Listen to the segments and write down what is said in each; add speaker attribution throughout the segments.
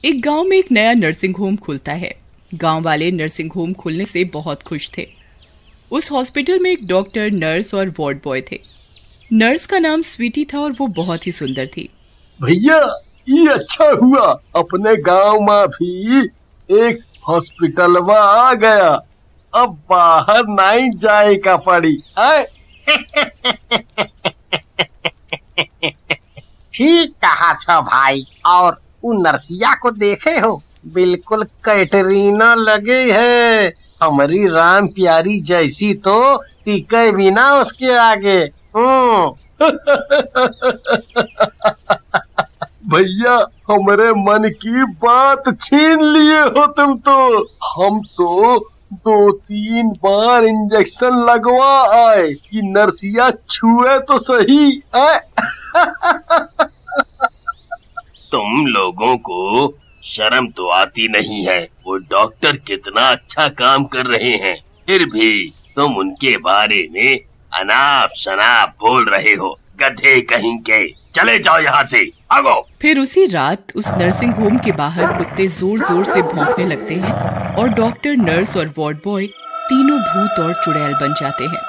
Speaker 1: एक गांव में एक नया नर्सिंग होम खुलता है। गांव वाले नर्सिंग होम खुलने से बहुत खुश थे। उस हॉस्पिटल में एक डॉक्टर, नर्स और वार्ड बॉय थे। नर्स का नाम स्वीटी था और वो बहुत ही सुंदर थी।
Speaker 2: भैया, ये अच्छा हुआ, अपने गांव में भी एक हॉस्पिटलवा आ गया। अब बाहर नहीं जाए का पड़ी।
Speaker 3: ठीक कहा था भाई। और वो नरसिया को देखे हो, बिल्कुल कैटरीना लगे है। हमारी राम प्यारी जैसी तो टिके भी ना उसके आगे।
Speaker 2: भैया, हमारे मन की बात छीन लिए हो तुम तो। हम तो 2-3 बार इंजेक्शन लगवा आए कि नरसिया छुए तो सही।
Speaker 4: तुम लोगों को शर्म तो आती नहीं है। वो डॉक्टर कितना अच्छा काम कर रहे हैं, फिर भी तुम उनके बारे में अनाप शनाप बोल रहे हो। गधे कहीं के, चले जाओ यहाँ से, भागो।
Speaker 1: फिर उसी रात उस नर्सिंग होम के बाहर कुत्ते जोर जोर से भौंकने लगते हैं और डॉक्टर, नर्स और वार्ड बॉय तीनों भूत और चुड़ैल बन जाते हैं।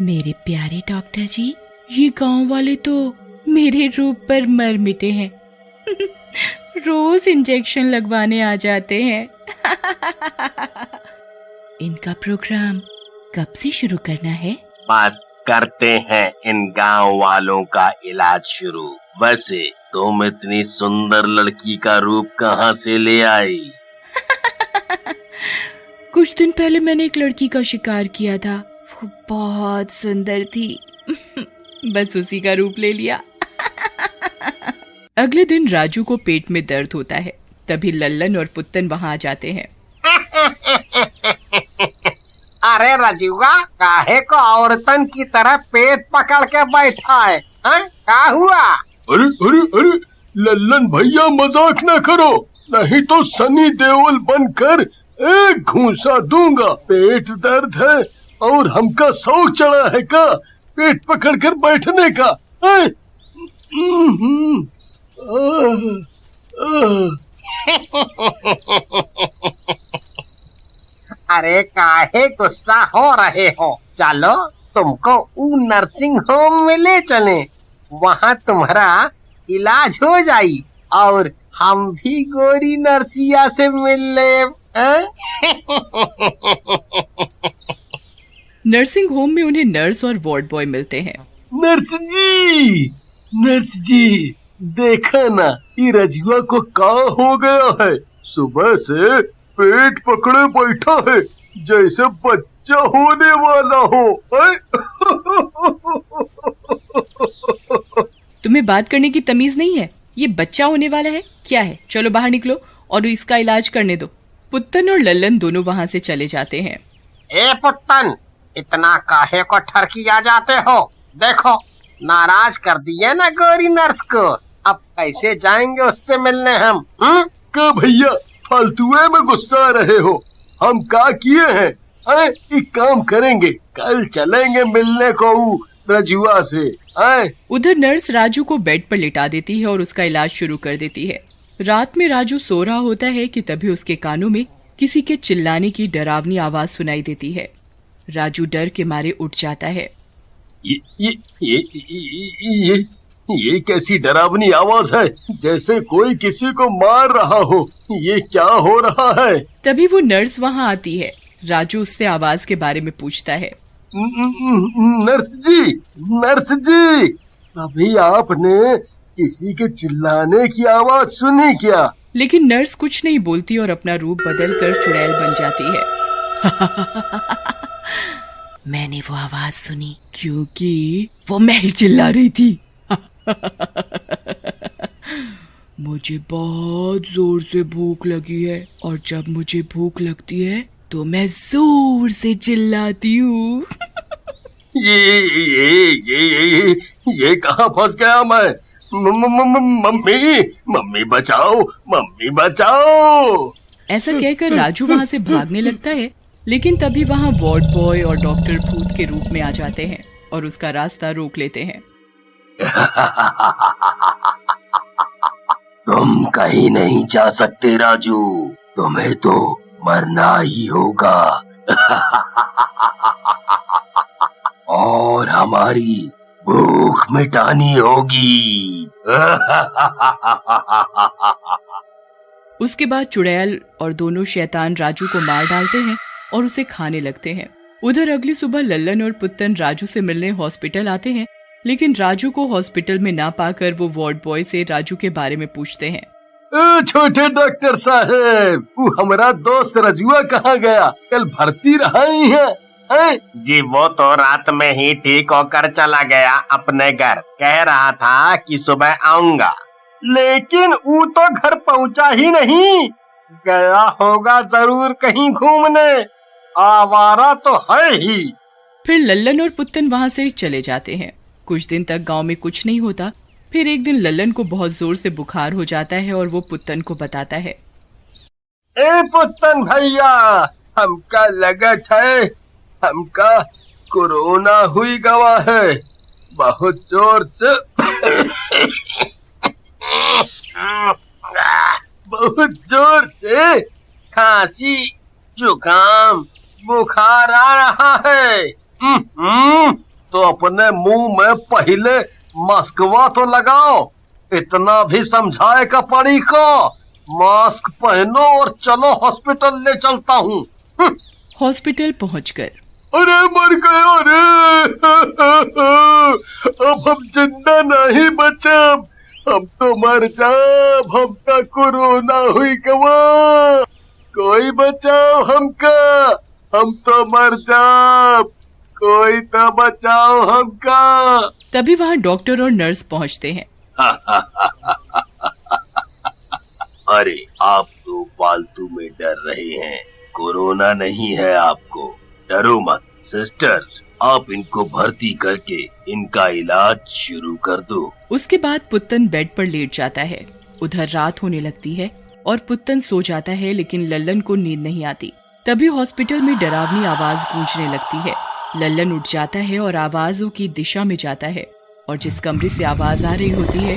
Speaker 1: मेरे प्यारे डॉक्टर जी, ये गांव वाले तो मेरे रूप पर मर मिटे हैं। रोज इंजेक्शन लगवाने आ जाते हैं। इनका प्रोग्राम कब से शुरू करना है?
Speaker 4: बस करते हैं इन गांव वालों का इलाज शुरू। वैसे तुम इतनी सुंदर लड़की का रूप कहाँ से ले आई?
Speaker 1: कुछ दिन पहले मैंने एक लड़की का शिकार किया था। वो बहुत सुंदर थी। बस उसी का रूप ले लिया। अगले दिन राजू को पेट में दर्द होता है। तभी लल्लन और पुत्तन वहाँ आ जाते हैं।
Speaker 3: अरे रजुआ, काहे को औरतन की तरह पेट पकड़ के बैठा है? क्या हुआ?
Speaker 2: अरे अरे अरे, लल्लन भैया मजाक न करो, नहीं तो सनी देओल बनकर एक घूंसा दूंगा। पेट दर्द है और हमका शौक चढ़ा है का पेट पकड़ कर बैठने का?
Speaker 3: अरे काहे गुस्सा हो रहे हो? चलो तुमको ऊ नर्सिंग होम में ले चले, वहाँ तुम्हारा इलाज हो जाई और हम भी गोरी नर्सिया से मिल ले।
Speaker 1: नर्सिंग होम में उन्हें नर्स और वार्ड बॉय मिलते हैं।
Speaker 2: नर्स जी, देखा ना, ये रजुआ को क्या हो गया है। सुबह से पेट पकड़े बैठा है जैसे बच्चा होने वाला हो।
Speaker 1: तुम्हें बात करने की तमीज नहीं है? ये बच्चा होने वाला है क्या है? चलो बाहर निकलो और इसका इलाज करने दो। पुत्तन और लल्लन दोनों वहाँ से चले जाते हैं।
Speaker 3: ए पुत्तन, इतना काहे को ठरकिया जाते हो? देखो, नाराज कर दिए ना गोरी नर्स को। अब कैसे जाएंगे उससे मिलने हम?
Speaker 2: क्या भैया, फालतुए में गुस्सा रहे हो? हम क्या किए हैं? एक काम करेंगे, कल चलेंगे मिलने को रजुआ से।
Speaker 1: उधर नर्स राजू को बेड पर लिटा देती है और उसका इलाज शुरू कर देती है। रात में राजू सो रहा होता है कि तभी उसके कानों में किसी के चिल्लाने की डरावनी आवाज सुनाई देती है। राजू डर के मारे उठ जाता है।
Speaker 2: ये कैसी डरावनी आवाज है? जैसे कोई किसी को मार रहा हो। ये क्या हो रहा है?
Speaker 1: तभी वो नर्स वहाँ आती है। राजू उससे आवाज के बारे में पूछता है।
Speaker 2: नर्स जी, अभी आपने किसी के चिल्लाने की आवाज सुनी क्या?
Speaker 1: लेकिन नर्स कुछ नहीं बोलती और अपना रूप बदलकर चुड़ैल बन जाती है। मैंने वो आवाज सुनी क्योंकि वो मैं ही चिल्ला रही थी। मुझे बहुत जोर से भूख लगी है और जब मुझे भूख लगती है तो मैं जोर से चिल्लाती हूँ।
Speaker 2: ये कहाँ फंस गया मैं? मम्मी बचाओ।
Speaker 1: ऐसा कहकर राजू वहाँ से भागने लगता है, लेकिन तभी वहाँ वार्ड बॉय और डॉक्टर भूत के रूप में आ जाते हैं और उसका रास्ता रोक लेते हैं।
Speaker 4: तुम तुम कहीं नहीं जा सकते राजू, तुम्हें तो मरना ही होगा। और हमारी भूख मिटानी होगी।
Speaker 1: उसके बाद चुड़ैल और दोनों शैतान राजू को मार डालते हैं और उसे खाने लगते हैं। उधर अगली सुबह लल्लन और पुत्तन राजू से मिलने हॉस्पिटल आते हैं, लेकिन राजू को हॉस्पिटल में ना पाकर वो वार्ड बॉय से राजू के बारे में पूछते हैं।
Speaker 2: छोटे डॉक्टर साहब, वो हमारा दोस्त रजुआ कहाँ गया? कल भर्ती रहा ही है?
Speaker 3: जी वो तो रात में ही ठीक होकर चला गया अपने घर। कह रहा था कि सुबह आऊंगा, लेकिन वो तो घर पहुंचा ही नहीं। गया होगा जरूर कहीं घूमने, आवारा तो है ही।
Speaker 1: फिर लल्लन और पुत्तन वहाँ से चले जाते हैं। कुछ दिन तक गांव में कुछ नहीं होता। फिर एक दिन लल्लन को बहुत जोर से बुखार हो जाता है और वो पुत्तन को बताता है।
Speaker 2: ए पुत्तन भैया, हमका लगत है हमका कोरोना हुई गवा है। बहुत जोर से बहुत जोर से
Speaker 3: खांसी, जुकाम, बुखार आ रहा है।
Speaker 2: तो अपने मुंह में पहले मास्कवा तो लगाओ। इतना भी समझाए का पड़ी को। मास्क पहनो और चलो हॉस्पिटल ले चलता हूँ।
Speaker 1: हॉस्पिटल पहुंचकर
Speaker 2: अरे मर गया रे। अब हम जिंदा नहीं बचे, हम तो मर जाब। हमका कोरोना हुई गवा, कोई बचाओ हमका, हम तो मर जाब। कोई तो बचाओ हमका।
Speaker 1: तभी वहाँ डॉक्टर और नर्स पहुँचते हैं।
Speaker 4: अरे आप तो फालतू में डर रहे हैं, कोरोना नहीं है आपको, डरो मत। सिस्टर, आप इनको भर्ती करके इनका इलाज शुरू कर दो।
Speaker 1: उसके बाद पुत्तन बेड पर लेट जाता है। उधर रात होने लगती है और पुत्तन सो जाता है, लेकिन लल्लन को नींद नहीं आती। तभी हॉस्पिटल में डरावनी आवाज गूंजने लगती है। लल्लन उठ जाता है और आवाजों की दिशा में जाता है और जिस कमरे से आवाज आ रही होती है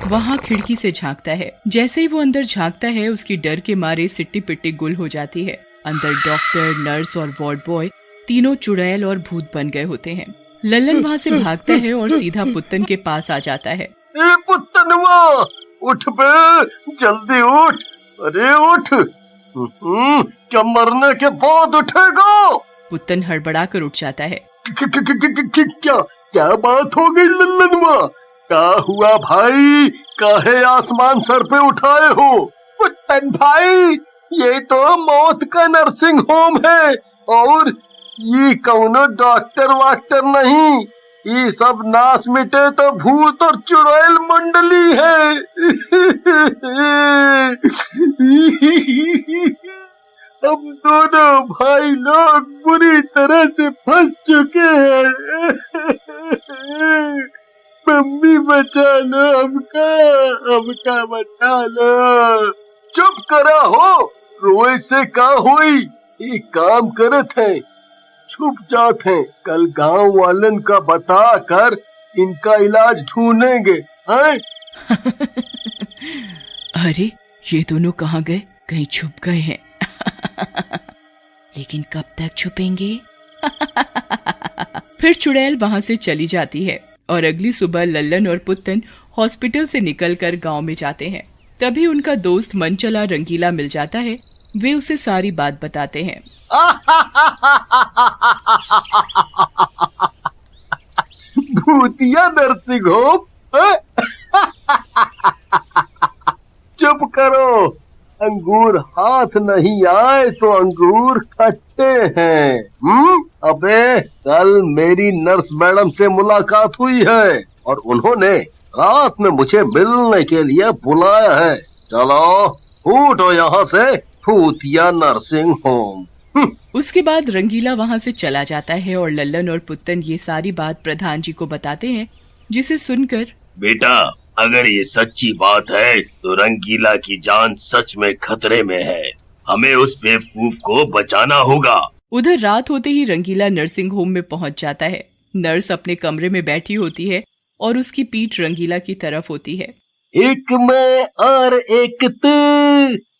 Speaker 1: वहाँ खिड़की से झांकता है। जैसे ही वो अंदर झांकता है, उसकी डर के मारे सिट्टी पिट्टी गुल हो जाती है। अंदर डॉक्टर, नर्स और वार्ड बॉय तीनों चुड़ैल और भूत बन गए होते हैं। लल्लन वहाँ से भागता है और सीधा पुत्तन के पास आ जाता है।
Speaker 2: ए पुत्तनवा, उठ बे, जल्दी उठ। अरे उठ। क्या मरने के बाद उठेगा?
Speaker 1: पुत्तन हड़बड़ा कर उठ जाता है।
Speaker 2: क्या क्या बात हो गई लल्लनवा? क्या हुआ भाई? काहे आसमान सर पे उठाए हो? पुत्तन भाई, ये तो मौत का नर्सिंग होम है और ये कौनो डॉक्टर वाक्टर नहीं। ये सब नाश मिटे तो भूत और चुड़ैल मंडली है। हम दोनों भाई लोग बुरी तरह से फंस चुके हैं। मम्मी बचा लो हमका, हमका बचा लो। चुप करा हो, रोए से का हुई? एक काम करत है, छुप जाते हैं। कल गांव वालन का बता कर इनका इलाज ढूंढेंगे। हैं?
Speaker 1: अरे ये दोनों कहाँ गए? कहीं छुप गए हैं। लेकिन कब तक छुपेंगे? फिर चुड़ैल वहाँ से चली जाती है और अगली सुबह लल्लन और पुत्तन हॉस्पिटल से निकलकर गांव में जाते हैं। तभी उनका दोस्त मनचला रंगीला मिल जाता है। वे उसे सारी बात बताते हैं।
Speaker 2: भूतिया नर्सिंग होम? चुप करो। अंगूर हाथ नहीं आए तो अंगूर खट्टे हैं। अबे कल मेरी नर्स मैडम से मुलाकात हुई है और उन्होंने रात में मुझे मिलने के लिए बुलाया है। चलो उठो यहाँ से, भूतिया नर्सिंग होम।
Speaker 1: उसके बाद रंगीला वहाँ से चला जाता है और लल्लन और पुत्तन ये सारी बात प्रधान जी को बताते हैं, जिसे सुनकर
Speaker 4: बेटा, अगर ये सच्ची बात है तो रंगीला की जान सच में खतरे में है। हमें उस बेवकूफ को बचाना होगा।
Speaker 1: उधर रात होते ही रंगीला नर्सिंग होम में पहुंच जाता है। नर्स अपने कमरे में बैठी होती है और उसकी पीठ रंगीला की तरफ होती है।
Speaker 2: एक मैं और एक तू,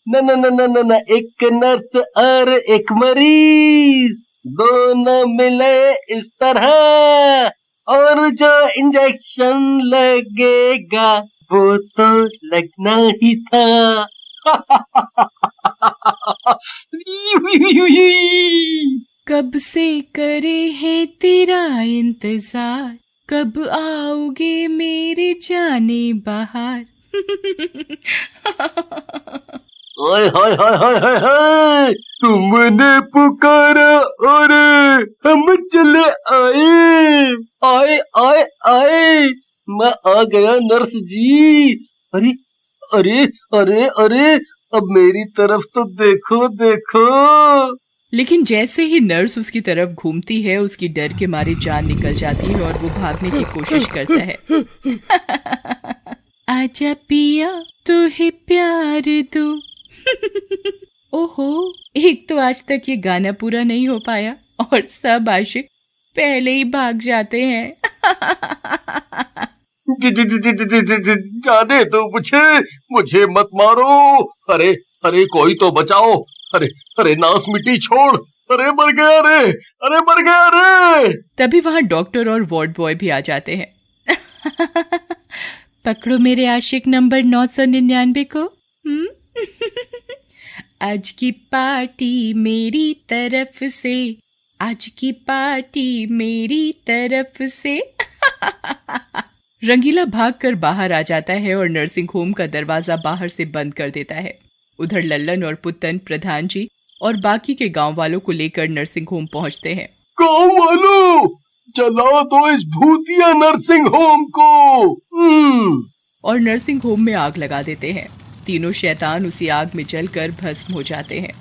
Speaker 2: न न न न न न, एक नर्स और एक मरीज, दोनों मिले इस तरह, और जो इंजेक्शन लगेगा वो तो लगना ही था।
Speaker 1: कब से करे हैं तेरा इंतजार, कब आओगे मेरे जाने बाहर।
Speaker 2: हाय हाय हाय हाय हाय हाय, तुमने पुकारा और हम चले आए, आए आए आए, मैं आ गया नर्स जी। अरे अरे अरे अरे, अब मेरी तरफ तो देखो देखो।
Speaker 1: लेकिन जैसे ही नर्स उसकी तरफ घूमती है, उसकी डर के मारे जान निकल जाती है और वो भागने की कोशिश करता है। आजा पिया तू ही प्यार दो। ओहो, एक तो आज तक ये गाना पूरा नहीं हो पाया और सब आशिक पहले ही भाग जाते हैं।
Speaker 2: जाने दो मुझे मत मारो। अरे अरे कोई तो बचाओ। अरे अरे नास मिट्टी छोड़। अरे मर गया रे, अरे मर गया रे।
Speaker 1: तभी वहां डॉक्टर और वार्ड बॉय भी आ जाते हैं। पकड़ो मेरे आशिक नंबर 999 को। आज की पार्टी मेरी तरफ से, आज की पार्टी मेरी तरफ से। रंगीला भागकर बाहर आ जाता है और नर्सिंग होम का दरवाजा बाहर से बंद कर देता है। उधर लल्लन और पुत्तन, प्रधान जी और बाकी के गांव वालों को लेकर नर्सिंग होम पहुंचते हैं।
Speaker 2: गांव वालों, जला दो इस भूतिया नर्सिंग होम को।
Speaker 1: और नर्सिंग होम में आग लगा देते हैं। तीनों शैतान उसी आग में जलकर भस्म हो जाते हैं।